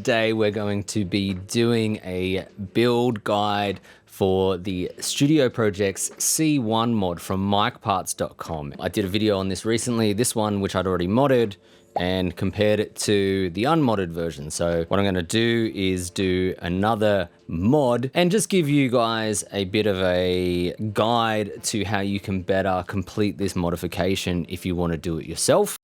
today we're going to be doing a build guide for the Studio Projects C1 mod from micparts.com. I did a video on this recently, this one which I'd already modded, and compared it to the unmodded version. So what I'm gonna do is do another mod and just give you guys a bit of a guide to how you can better complete this modification if you wanna do it yourself.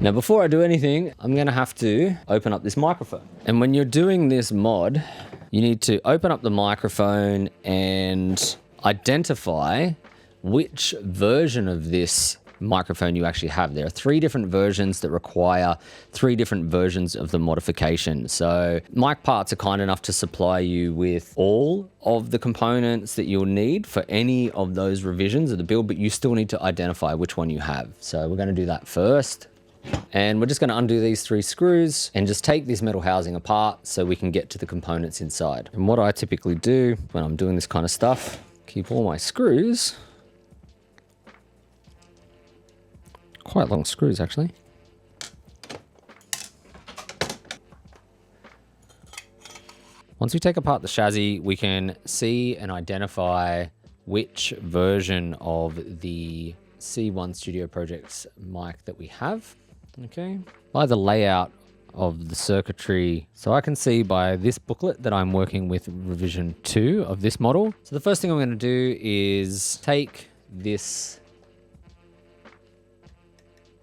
Now, before I do anything, I'm gonna have to open up this microphone. And when you're doing this mod, you need to open up the microphone and identify which version of this microphone you actually have. There are 3 different versions that require 3 different versions of the modification. So Mic Parts are kind enough to supply you with all of the components that you'll need for any of those revisions of the build, but you still need to identify which one you have. So we're gonna do that first. And we're just gonna undo these 3 screws and just take this metal housing apart so we can get to the components inside. And what I typically do when I'm doing this kind of stuff, keep all my screws, quite long screws actually. Once we take apart the chassis, we can see and identify which version of the C1 Studio Projects mic that we have. Okay, by the layout of the circuitry. So I can see by this booklet that I'm working with revision 2 of this model. So the first thing I'm going to do is take this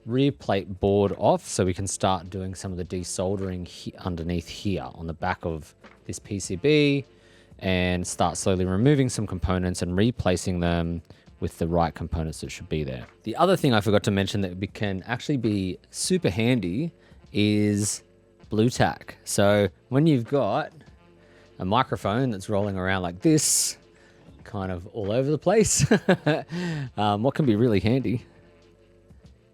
rear plate board off so we can start doing some of the desoldering underneath here on the back of this PCB and start slowly removing some components and replacing them with the right components that should be there. The other thing I forgot to mention that can actually be super handy is blue tack. So when you've got a microphone that's rolling around like this, kind of all over the place, what can be really handy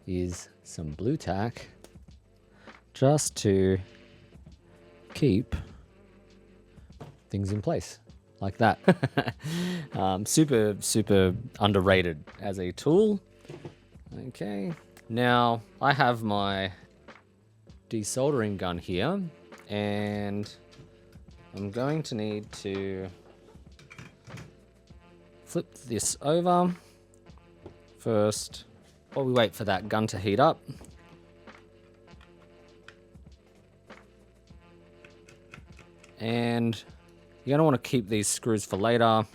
is some blue tack just to keep things in place like that. Super underrated as a tool. Okay, now I have my desoldering gun here and I'm going to need to flip this over first while we wait for that gun to heat up. And you're gonna want to keep these screws for later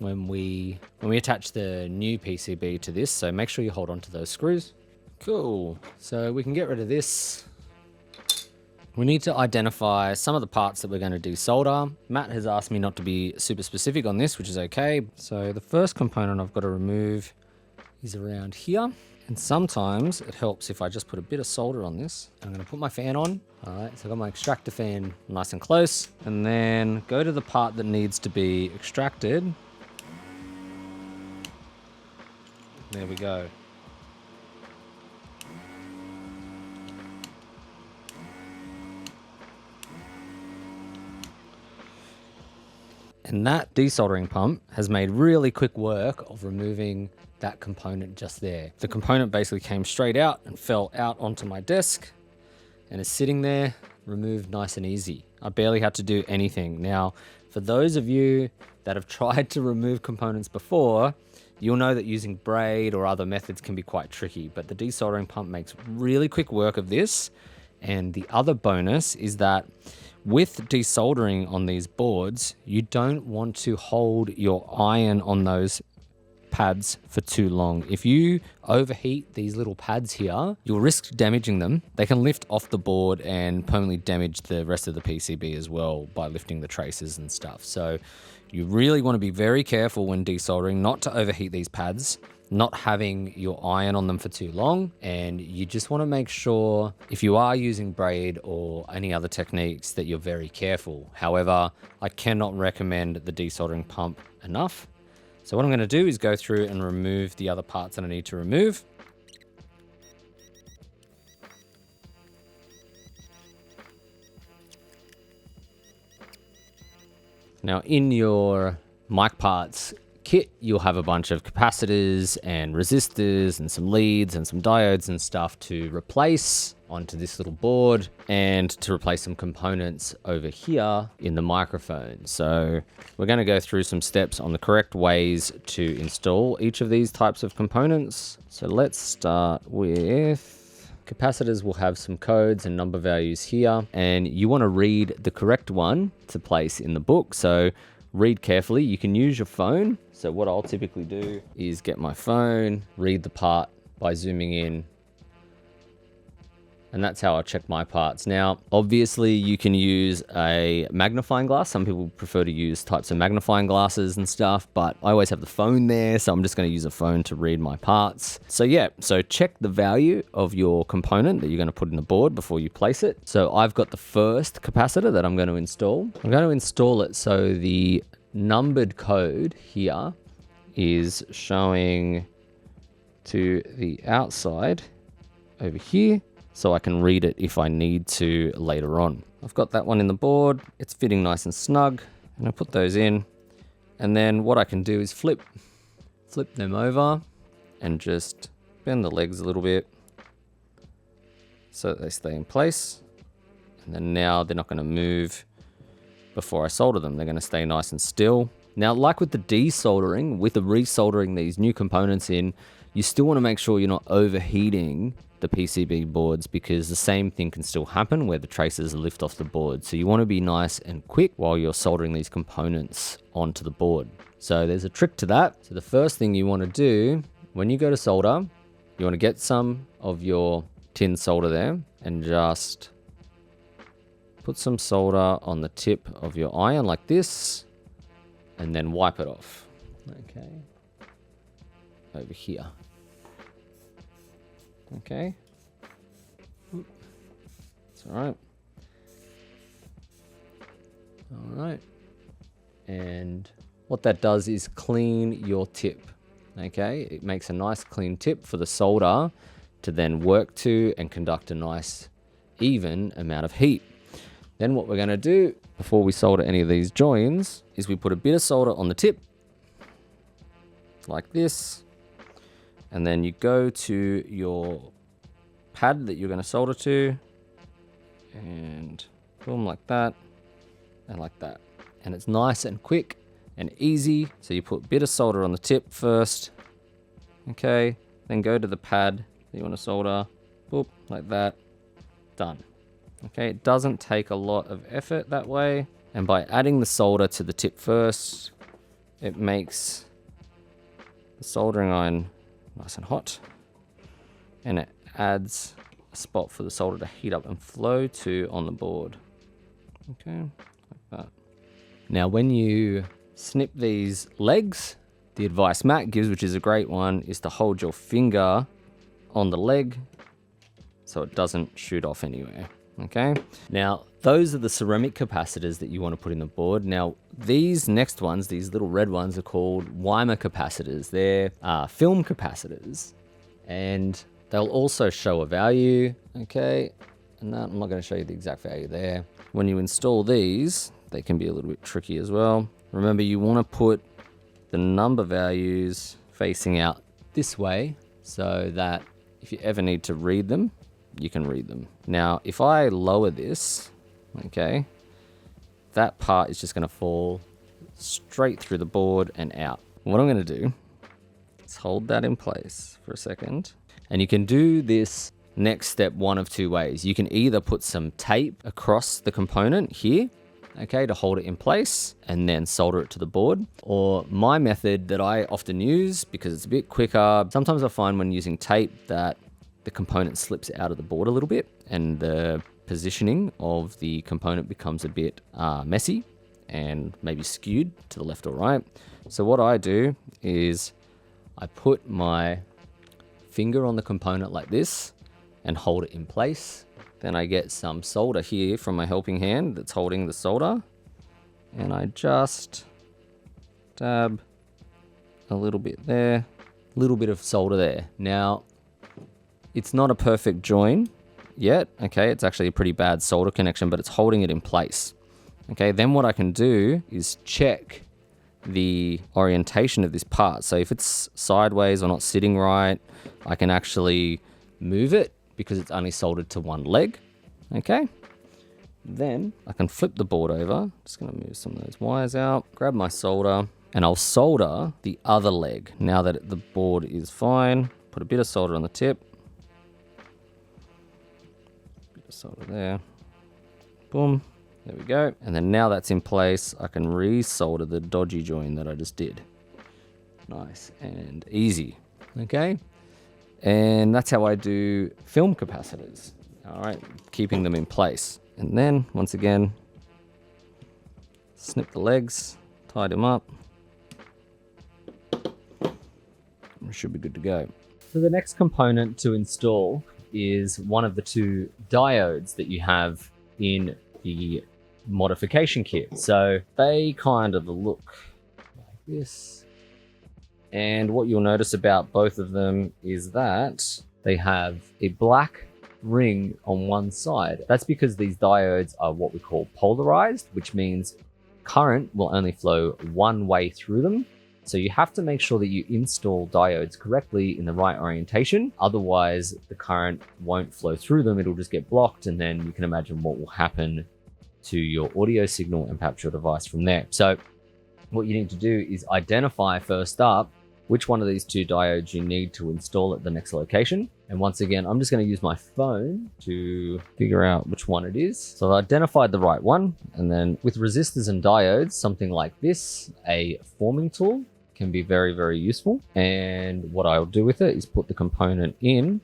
when we attach the new PCB to this, so make sure you hold on to those screws. Cool, so we can get rid of this. We need to identify some of the parts that we're going to desolder. Matt has asked me not to be super specific on this, which is okay. So the first component I've got to remove is around here. And sometimes it helps if I just put a bit of solder on this. I'm gonna put my fan on. All right, so I've got my extractor fan nice and close, and then go to the part that needs to be extracted. There we go. And that desoldering pump has made really quick work of removing that component just there. The component basically came straight out and fell out onto my desk and is sitting there, removed nice and easy. I barely had to do anything. Now, for those of you that have tried to remove components before, you'll know that using braid or other methods can be quite tricky, but the desoldering pump makes really quick work of this. And the other bonus is that with desoldering on these boards, you don't want to hold your iron on those pads for too long. If you overheat these little pads here, you'll risk damaging them. They can lift off the board and permanently damage the rest of the PCB as well by lifting the traces and stuff. So you really want to be very careful when desoldering not to overheat these pads, not having your iron on them for too long, and you just want to make sure if you are using braid or any other techniques that you're very careful. However, I cannot recommend the desoldering pump enough. So what I'm going to do is go through and remove the other parts that I need to remove. Now in your mic parts kit, you'll have a bunch of capacitors and resistors and some leads and some diodes and stuff to replace onto this little board, and to replace some components over here in the microphone. So we're going to go through some steps on the correct ways to install each of these types of components. So let's start with capacitors. Will have some codes and number values here, and you want to read the correct one to place in the book. So read carefully. You can use your phone. So what I'll typically do is get my phone, read the part by zooming in, and that's how I check my parts. Now, obviously you can use a magnifying glass. Some people prefer to use types of magnifying glasses and stuff, but I always have the phone there, so I'm just going to use a phone to read my parts. So yeah, so check the value of your component that you're going to put in the board before you place it. So I've got the first capacitor that I'm going to install. I'm going to install it so the numbered code here is showing to the outside over here, so I can read it if I need to later on. I've got that one in the board. It's fitting nice and snug, and I put those in. And then what I can do is flip them over and just bend the legs a little bit so that they stay in place. And then now they're not going to move before I solder them. They're going to stay nice and still. Now, like with the desoldering, with the resoldering these new components in, you still want to make sure you're not overheating the PCB boards, because the same thing can still happen where the traces lift off the board. So you want to be nice and quick while you're soldering these components onto the board. So there's a trick to that. So the first thing you want to do when you go to solder, you want to get some of your tin solder there and just put some solder on the tip of your iron like this, and then wipe it off. Okay, over here. Okay, it's all right. All right, and what that does is clean your tip. Okay, it makes a nice clean tip for the solder to then work to and conduct a nice even amount of heat. Then what we're going to do before we solder any of these joins is we put a bit of solder on the tip like this. And then you go to your pad that you're going to solder to, and boom, like that, and like that. And it's nice and quick and easy. So you put a bit of solder on the tip first, okay, then go to the pad that you want to solder, boop, like that, done. Okay, it doesn't take a lot of effort that way. And by adding the solder to the tip first, it makes the soldering iron nice and hot, and it adds a spot for the solder to heat up and flow to on the board. Okay, like that. Now when you snip these legs, the advice Matt gives, which is a great one, is to hold your finger on the leg so it doesn't shoot off anywhere. Okay, now those are the ceramic capacitors that you want to put in the board. Now these next ones, these little red ones, are called Weimer capacitors. They're film capacitors, and they'll also show a value. Okay, and I'm not going to show you the exact value there. When you install these, they can be a little bit tricky as well. Remember, you want to put the number values facing out this way so that if you ever need to read them, you can read them. Now, if I lower this, okay, that part is just going to fall straight through the board and out. What I'm going to do is hold that in place for a second. And you can do this next step one of two ways. You can either put some tape across the component here, okay, to hold it in place and then solder it to the board. Or my method that I often use, because it's a bit quicker, sometimes I find when using tape that the component slips out of the board a little bit and the positioning of the component becomes a bit messy and maybe skewed to the left or right. So what I do is I put my finger on the component like this and hold it in place. Then I get some solder here from my helping hand that's holding the solder, and I just dab a little bit there, a little bit of solder there. Now, it's not a perfect join yet, okay? It's actually a pretty bad solder connection, but it's holding it in place. Okay, then what I can do is check the orientation of this part. So if it's sideways or not sitting right, I can actually move it because it's only soldered to one leg. Okay. Then I can flip the board over. Just going to move some of those wires out, grab my solder, and I'll solder the other leg. Now that the board is fine, put a bit of solder on the tip. Bit of solder there. Boom. There we go. And then now that's in place, I can re-solder the dodgy join that I just did. Nice and easy. Okay. And that's how I do film capacitors. All right. Keeping them in place. And then, once again, snip the legs, tie them up. We should be good to go. So the next component to install is one of the two diodes that you have in the modification kit. So they kind of look like this. And what you'll notice about both of them is that they have a black ring on one side. That's because these diodes are what we call polarized, which means current will only flow one way through them. So you have to make sure that you install diodes correctly in the right orientation. Otherwise, the current won't flow through them. It'll just get blocked, and then you can imagine what will happen to your audio signal and perhaps your device from there. So what you need to do is identify first up which one of these two diodes you need to install at the next location. And once again, I'm just going to use my phone to figure out which one it is. So I've identified the right one. And then with resistors and diodes, something like this, a forming tool can be very, very useful. And what I'll do with it is put the component in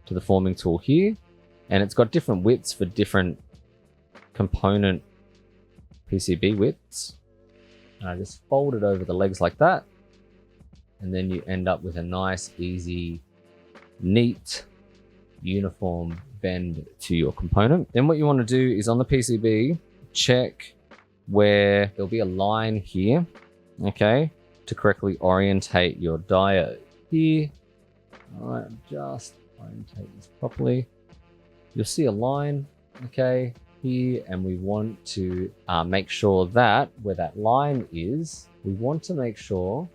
to the forming tool here. And it's got different widths for different component PCB widths. And I just fold it over the legs like that. And then you end up with a nice, easy, neat, uniform bend to your component. Then what you want to do is on the PCB, check where there'll be a line here, okay, to correctly orientate your diode. Here, all right, just orientate this properly. You'll see a line, okay, here, and we want to make sure that where that line is, we want to make sure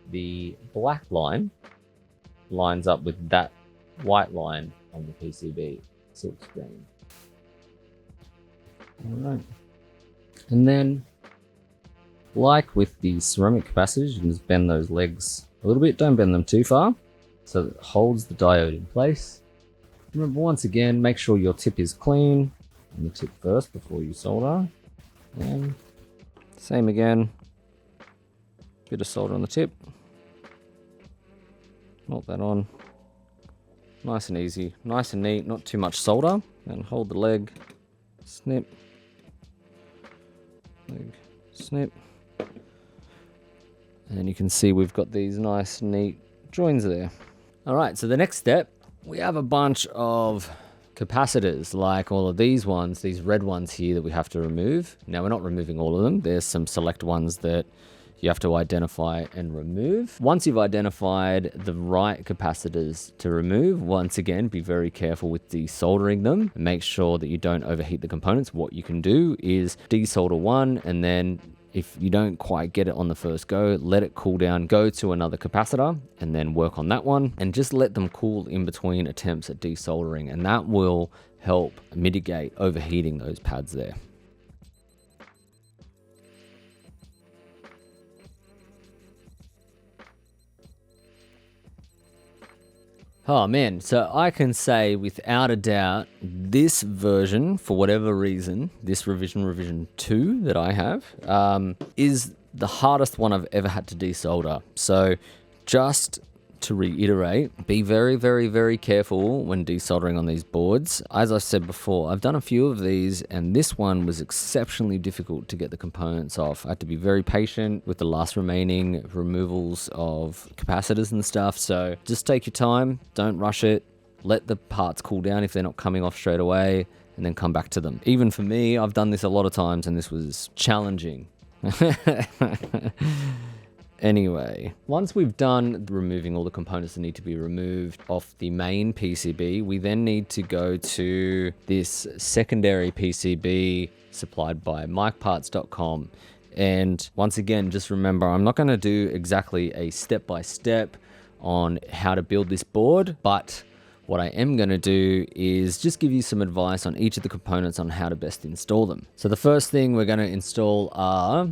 the black line lines up with that white line on the PCB silk screen. All right. And then, like with the ceramic capacitors, you can just bend those legs a little bit. Don't bend them too far, so that it holds the diode in place. Remember, once again, make sure your tip is clean on the tip first before you solder. And same again, bit of solder on the tip. Melt that on. Nice and easy, nice and neat, not too much solder. And hold the leg, snip, leg, snip. And you can see we've got these nice, neat joins there. All right, so the next step, we have a bunch of capacitors, like all of these ones, these red ones here that we have to remove. Now, we're not removing all of them. There's some select ones that you have to identify and remove. Once you've identified the right capacitors to remove, once again, be very careful with desoldering them and make sure that you don't overheat the components. What you can do is desolder one, and then if you don't quite get it on the first go, let it cool down, go to another capacitor, and then work on that one, and just let them cool in between attempts at desoldering, and that will help mitigate overheating those pads there. Oh man, so I can say without a doubt, this version, for whatever reason, this revision 2 that I have, is the hardest one I've ever had to desolder. So just to reiterate, be very, very, very careful when desoldering on these boards. As I said before, I've done a few of these, and this one was exceptionally difficult to get the components off. I had to be very patient with the last remaining removals of capacitors and stuff. So just take your time, don't rush it, let the parts cool down if they're not coming off straight away, and then come back to them. Even for me, I've done this a lot of times, and this was challenging. Anyway, once we've done removing all the components that need to be removed off the main PCB, we then need to go to this secondary PCB supplied by micparts.com. And once again, just remember, I'm not going to do exactly a step-by-step on how to build this board, but what I am going to do is just give you some advice on each of the components on how to best install them. So the first thing we're going to install are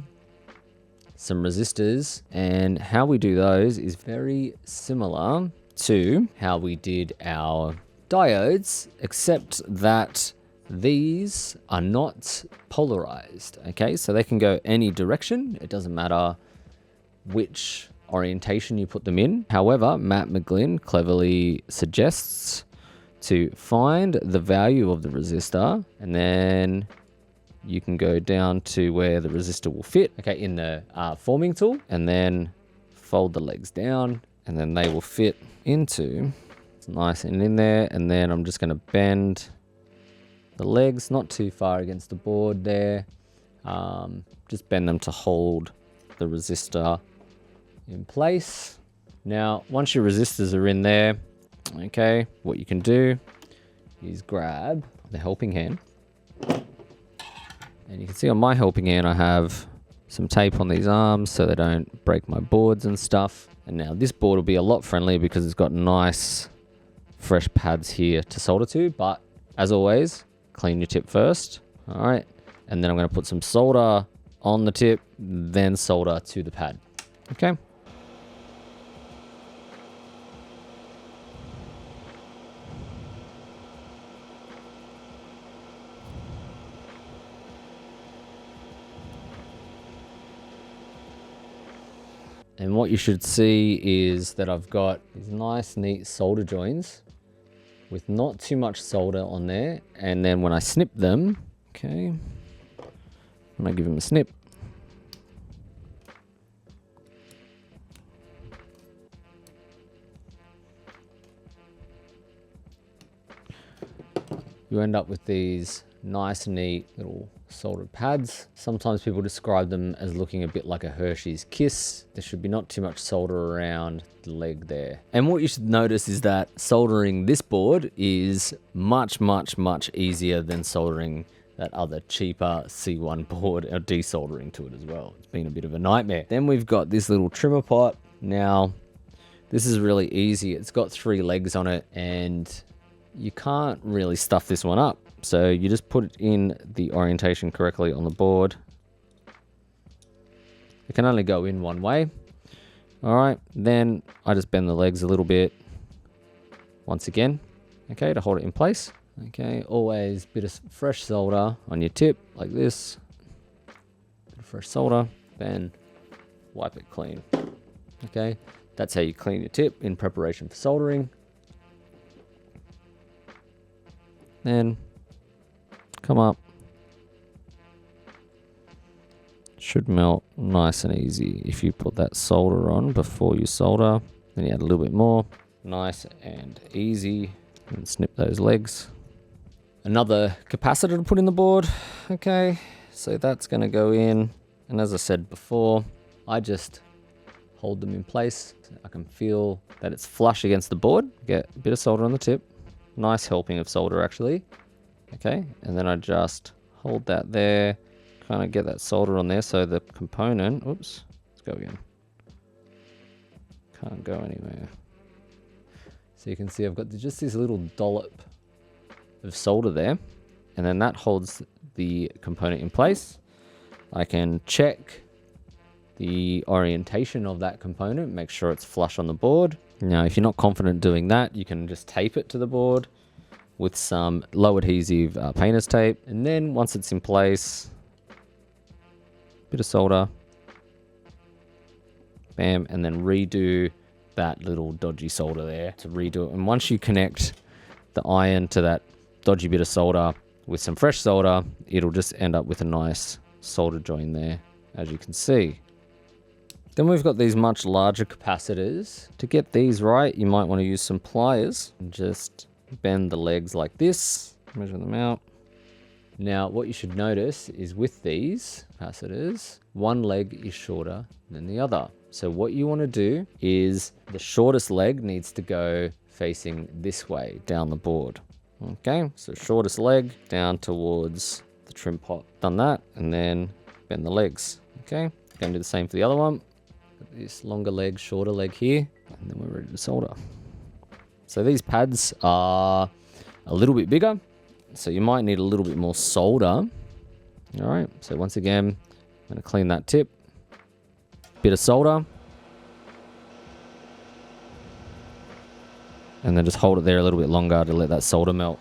some resistors, and how we do those is very similar to how we did our diodes, except that these are not polarized. Okay, so they can go any direction. It doesn't matter which orientation you put them in. However, Matt McGlynn cleverly suggests to find the value of the resistor, and then you can go down to where the resistor will fit, okay, in the forming tool, and then fold the legs down, and then they will fit into, it's nice and in there. And then I'm just going to bend the legs not too far against the board there, just bend them to hold the resistor in place. Now, once your resistors are in there, okay, what you can do is grab the helping hand. And you can see on my helping hand, I have some tape on these arms so they don't break my boards and stuff. And now this board will be a lot friendlier because it's got nice, fresh pads here to solder to. But as always, clean your tip first. All right. And then I'm going to put some solder on the tip, then solder to the pad. Okay. And what you should see is that I've got these nice, neat solder joins with not too much solder on there. And then when I snip them, okay, when I give them a snip, you end up with these nice, neat little soldered pads. Sometimes people describe them as looking a bit like a Hershey's Kiss. There should be not too much solder around the leg there. And what you should notice is that soldering this board is much, much, much easier than soldering that other cheaper C1 board or desoldering to it as well. It's been a bit of a nightmare. Then we've got this little trimmer pot. Now, this is really easy. It's got 3 legs on it, and you can't really stuff this one up. So you just put it in the orientation correctly on the board. It can only go in one way. All right, then I just bend the legs a little bit once again, okay, to hold it in place. Okay, always a bit of fresh solder on your tip like this. Bit of fresh solder, then wipe it clean. Okay, that's how you clean your tip in preparation for soldering. Then come up. Should melt nice and easy if you put that solder on before you solder. Then you add a little bit more. Nice and easy. And snip those legs. Another capacitor to put in the board. Okay, so that's going to go in. And as I said before, I just hold them in place. So I can feel that it's flush against the board. Get a bit of solder on the tip. Nice helping of solder actually. Okay, and then I just hold that there, kind of get that solder on there so the component, oops, let's go again. Can't go anywhere. So you can see I've got just this little dollop of solder there, and then that holds the component in place. I can check the orientation of that component, make sure it's flush on the board. Now, if you're not confident doing that, you can just tape it to the board with some low adhesive painter's tape. And then once it's in place, bit of solder, bam, and then redo that little dodgy solder there to redo it. And once you connect the iron to that dodgy bit of solder with some fresh solder, it'll just end up with a nice solder join there, as you can see. Then we've got these much larger capacitors. To get these right, you might want to use some pliers and just bend the legs like this, measure them out. Now, what you should notice is with these capacitors, one leg is shorter than the other. So what you want to do is the shortest leg needs to go facing this way down the board. Okay, so shortest leg down towards the trim pot. Done that, and then bend the legs. Okay, going to do the same for the other one. Got this longer leg, shorter leg here, and then we're ready to solder. So these pads are a little bit bigger, so you might need a little bit more solder. All right, so once again, I'm going to clean that tip. Bit of solder. And then just hold it there a little bit longer to let that solder melt.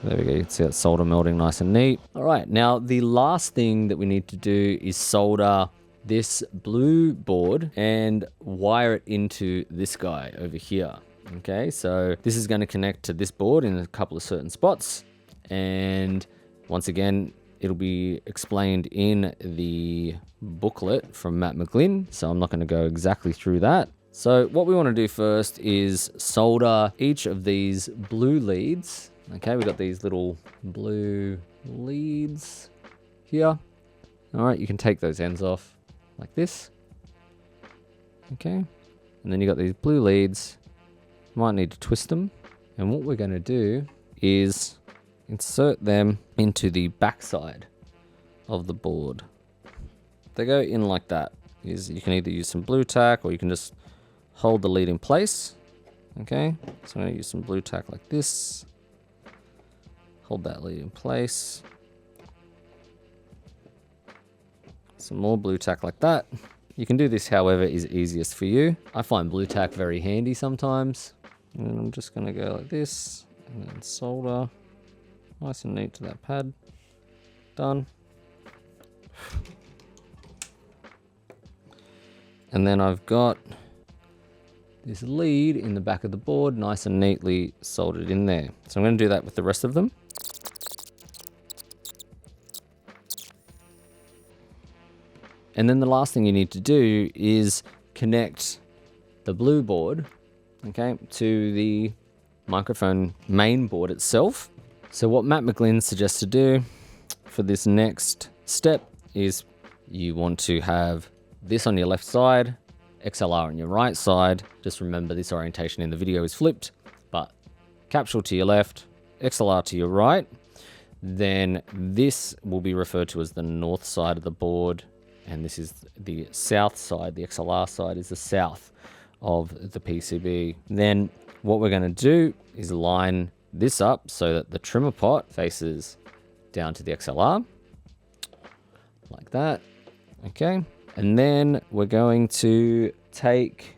There we go, you can see that solder melting nice and neat. All right, now the last thing that we need to do is solder this blue board and wire it into this guy over here. Okay, so this is going to connect to this board in a couple of certain spots. And once again, it'll be explained in the booklet from Matt McGlynn, so I'm not going to go exactly through that. So what we want to do first is solder each of these blue leads. Okay, we got these little blue leads here. All right, you can take those ends off like this. Okay, and then you got these blue leads. Might need to twist them. And what we're going to do is insert them into the backside of the board. They go in like that. You can either use some blue tack or you can just hold the lead in place. Okay, so I'm going to use some blue tack like this. Hold that lead in place. Some more blue tack like that. You can do this however is easiest for you. I find blue tack very handy sometimes. And I'm just going to go like this and then solder nice and neat to that pad. Done. And then I've got this lead in the back of the board nice and neatly soldered in there. So I'm going to do that with the rest of them. And then the last thing you need to do is connect the blue board, okay, to the microphone main board itself. So what Matt McGlynn suggests to do for this next step is you want to have this on your left side, XLR on your right side. Just remember this orientation in the video is flipped, but capsule to your left, XLR to your right. Then this will be referred to as the north side of the board. And this is the south side, the XLR side is the south of the PCB. Then what we're going to do is line this up so that the trimmer pot faces down to the XLR, like that. Okay. And then we're going to take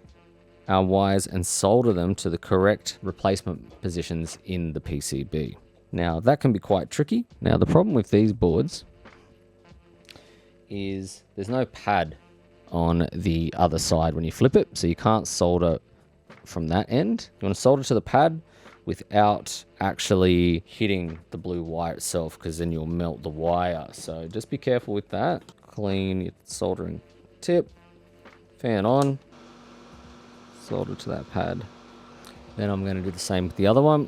our wires and solder them to the correct replacement positions in the PCB. Now that can be quite tricky. Now the problem with these boards is there's no pad on the other side when you flip it, so you can't solder from that end. You want to solder to the pad without actually hitting the blue wire itself, because then you'll melt the wire. So just be careful with that. Clean your soldering tip, fan on, solder to that pad. Then I'm going to do the same with the other one.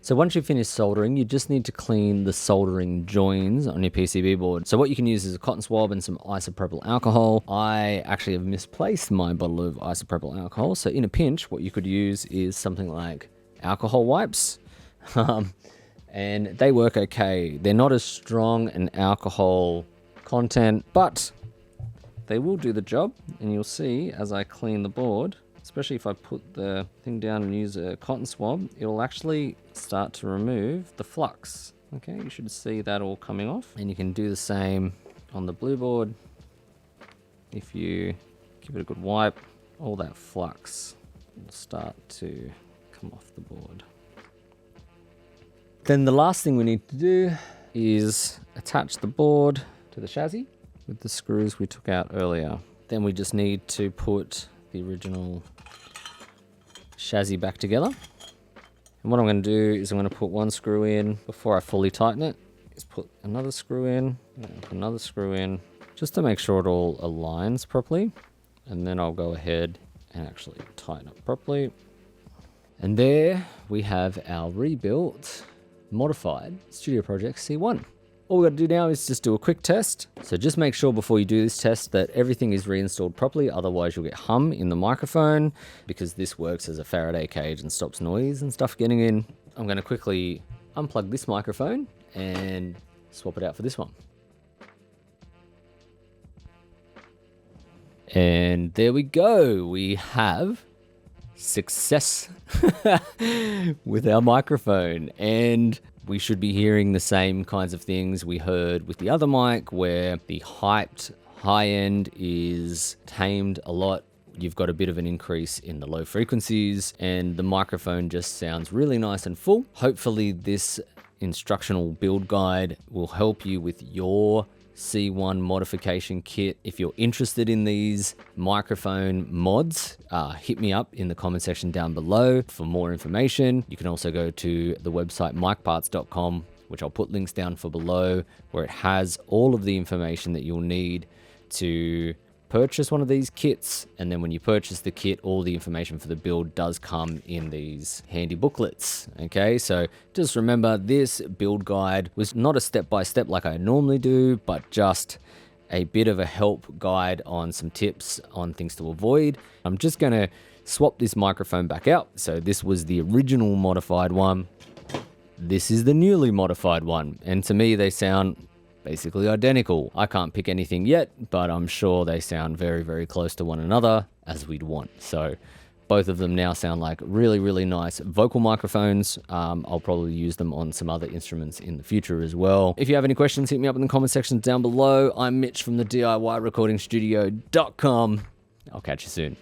So once you've finished soldering, you just need to clean the soldering joins on your PCB board. So what you can use is a cotton swab and some isopropyl alcohol. I actually have misplaced my bottle of isopropyl alcohol. So in a pinch, what you could use is something like alcohol wipes. And they work okay. They're not as strong an alcohol content, but they will do the job. And you'll see as I clean the board, especially if I put the thing down and use a cotton swab, it'll actually start to remove the flux. Okay, you should see that all coming off. And you can do the same on the blue board. If you give it a good wipe, all that flux will start to come off the board. Then the last thing we need to do is attach the board to the chassis with the screws we took out earlier. Then we just need to put the original chassis back together. And what I'm going to do is I'm going to put one screw in before I fully tighten it. Is put another screw in, and put another screw in, just to make sure it all aligns properly. And then I'll go ahead and actually tighten it properly. And there we have our rebuilt, modified Studio Project C1. All we've got to do now is just do a quick test. So just make sure before you do this test that everything is reinstalled properly, otherwise you'll get hum in the microphone, because this works as a Faraday cage and stops noise and stuff getting in. I'm going to quickly unplug this microphone and swap it out for this one. And there we go. We have success with our microphone, and we should be hearing the same kinds of things we heard with the other mic, where the hyped high end is tamed a lot. You've got a bit of an increase in the low frequencies, and the microphone just sounds really nice and full. Hopefully this instructional build guide will help you with your C1 modification kit. If you're interested in these microphone mods, hit me up in the comment section down below for more information. You can also go to the website micparts.com, which I'll put links down for below, where it has all of the information that you'll need to purchase one of these kits. And then when you purchase the kit, all the information for the build does come in these handy booklets. Okay, so just remember, this build guide was not a step-by-step like I normally do, but just a bit of a help guide on some tips on things to avoid. I'm just gonna swap this microphone back out. So this was the original modified one. This is the newly modified one. And to me, they sound basically identical. I can't pick anything yet, but I'm sure they sound very, very close to one another, as we'd want. So both of them now sound like really, really nice vocal microphones. I'll probably use them on some other instruments in the future as well. If you have any questions, hit me up in the comment section down below. I'm Mitch from the DIYrecordingstudio.com. I'll catch you soon.